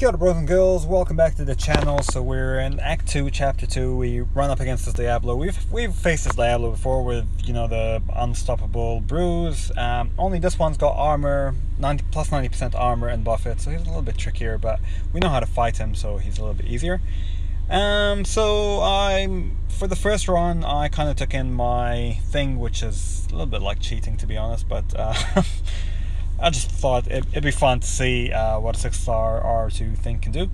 Kia ora, bros and girls, welcome back to the channel. So we're in Act 2, Chapter 2. We run up against this Diablo. We've faced this Diablo before with, the unstoppable bruise. Only this one's got armor, plus 90% armor and buff it, so he's a little bit trickier, but we know how to fight him, so he's a little bit easier. So for the first run, I kind of took in my thing, which is a little bit like cheating, to be honest, but I just thought it'd be fun to see what a 6-star R2 thing can do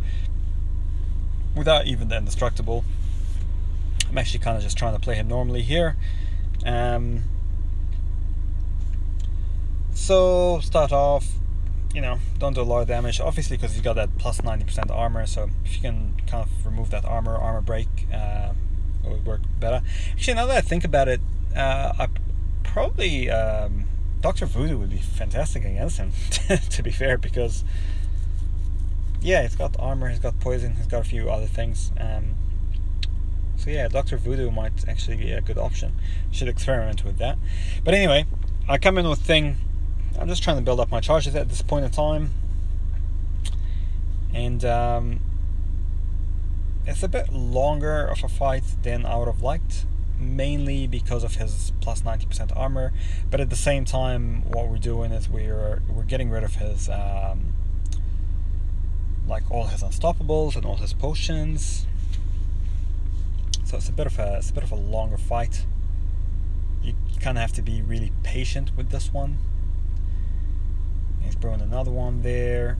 without even the indestructible. I'm actually kind of just trying to play him normally here. So start off, don't do a lot of damage, obviously, because he's got that plus 90% armor. So if you can kind of remove that armor break, it would work better. Actually, now that I think about it, I probably Dr. Voodoo would be fantastic against him, to be fair, because yeah, he's got armor, he's got poison, he's got a few other things. So yeah, Dr. Voodoo might actually be a good option. Should experiment with that. But anyway, I come in with thing. I'm just trying to build up my charges at this point in time, and it's a bit longer of a fight than I would have liked, mainly because of his plus 90% armor. But at the same time, what we're doing is we're getting rid of his like all his unstoppables and all his potions. So it's a bit of a longer fight. You kind of have to be really patient with this one. He's brewing another one there.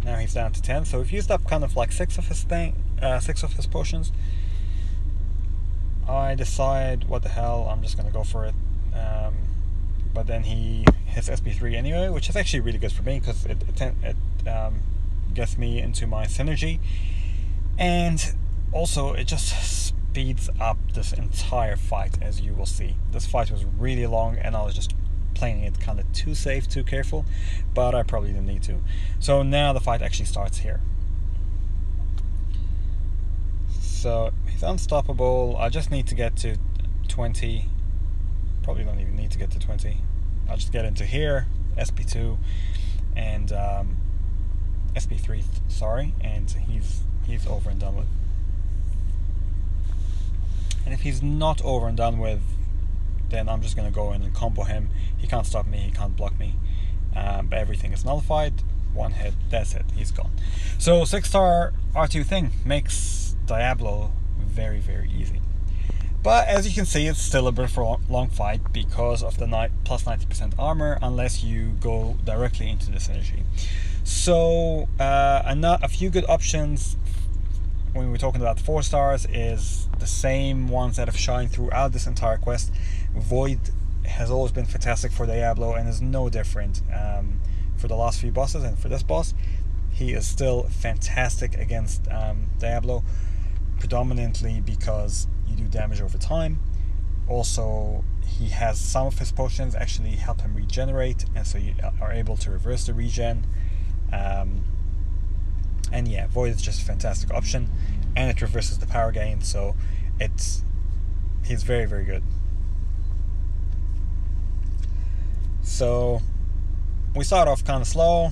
Now he's down to 10. So we've used up kind of like 6 of his potions. I decide, what the hell, I'm just gonna go for it. But then he hits SP3 anyway, which is actually really good for me because it gets me into my synergy, and also it just speeds up this entire fight. As you will see, this fight was really long, and I was just playing it kind of too safe, too careful, but I probably didn't need to. So now the fight actually starts here. So he's unstoppable. I just need to get to 20. Probably don't even need to get to 20. I'll just get into here, SP2 and SP3, sorry, and he's over and done with. And if he's not over and done with, then I'm just going to go in and combo him. He can't stop me, he can't block me, but everything is nullified. One hit, that's it, he's gone. So 6-star R2 thing makes Diablo very, very easy. But as you can see, it's still a bit of a long fight because of the plus 90% armor, unless you go directly into the synergy. So a few good options when we're talking about the 4 stars is the same ones that have shined throughout this entire quest. Void has always been fantastic for Diablo and is no different for the last few bosses, and for this boss he is still fantastic against Diablo, predominantly because you do damage over time. Also, he has some of his potions actually help him regenerate, and so you are able to reverse the regen. And yeah, Void is just a fantastic option, and it reverses the power gain, so he's very, very good. So we start off kind of slow,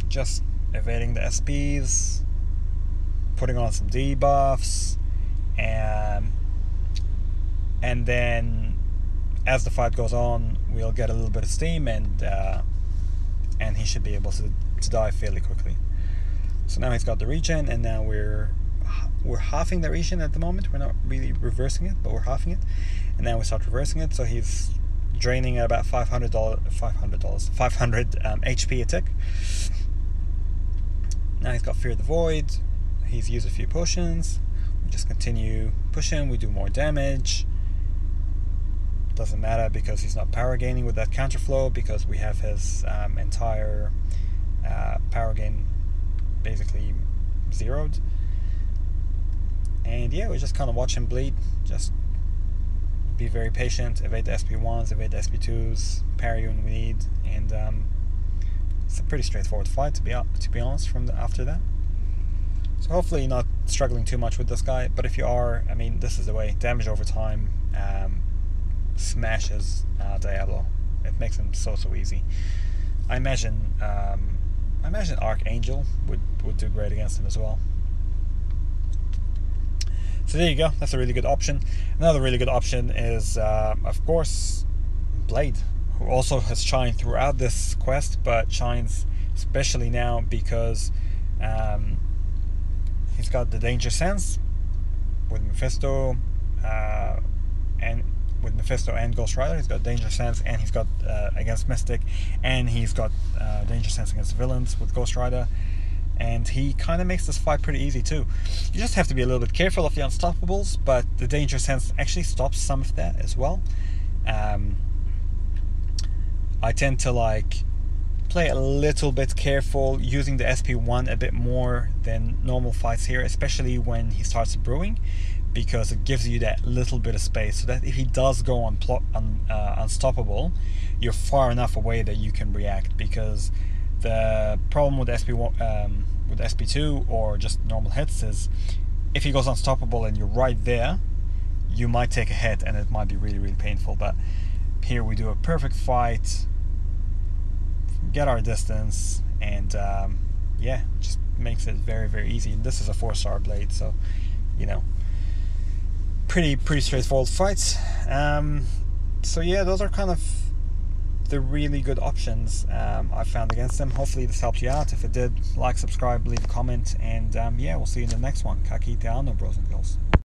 just evading the SPs, putting on some debuffs, and then as the fight goes on, we'll get a little bit of steam, and he should be able to die fairly quickly. So now he's got the regen, and now we're halving the regen at the moment. We're not really reversing it, but we're halving it, and now we start reversing it. So he's draining at about 500 HP a tick. Now he's got Fear of the Void. He's used a few potions. We just continue pushing. We do more damage. Doesn't matter because he's not power gaining with that counterflow, because we have his entire power gain basically zeroed. And yeah, we just kind of watch him bleed. Just be very patient, evade the SP1s, evade the SP2s, parry when we need, and it's a pretty straightforward fight, to be honest, after that. So hopefully you're not struggling too much with this guy, but if you are, I mean, this is the way. Damage over time smashes Diablo. it makes him so easy. I imagine Archangel would do great against him as well. So there you go. That's a really good option. Another really good option is, of course, Blade, who also has shined throughout this quest, but shines especially now because he's got the danger sense with Mephisto, and Ghost Rider. He's got danger sense, and he's got against Mystic, and he's got danger sense against villains with Ghost Rider. And he kind of makes this fight pretty easy too. You just have to be a little bit careful of the unstoppables, but the danger sense actually stops some of that as well. I tend to like play a little bit careful, using the SP1 a bit more than normal fights here, especially when he starts brewing, because it gives you that little bit of space, so that if he does go unstoppable, you're far enough away that you can react. Because the problem with SP1, with SP2 or just normal hits is, if he goes unstoppable and you're right there, you might take a hit and it might be really painful. But here we do a perfect fight, get our distance, and yeah, just makes it very easy. And this is a 4-star Blade, so you know, pretty straightforward fights. So yeah, those are kind of the really good options I found against them. Hopefully this helped you out. If it did, like, subscribe, leave a comment, and yeah, we'll see you in the next one. Ka kite ano, bros and girls.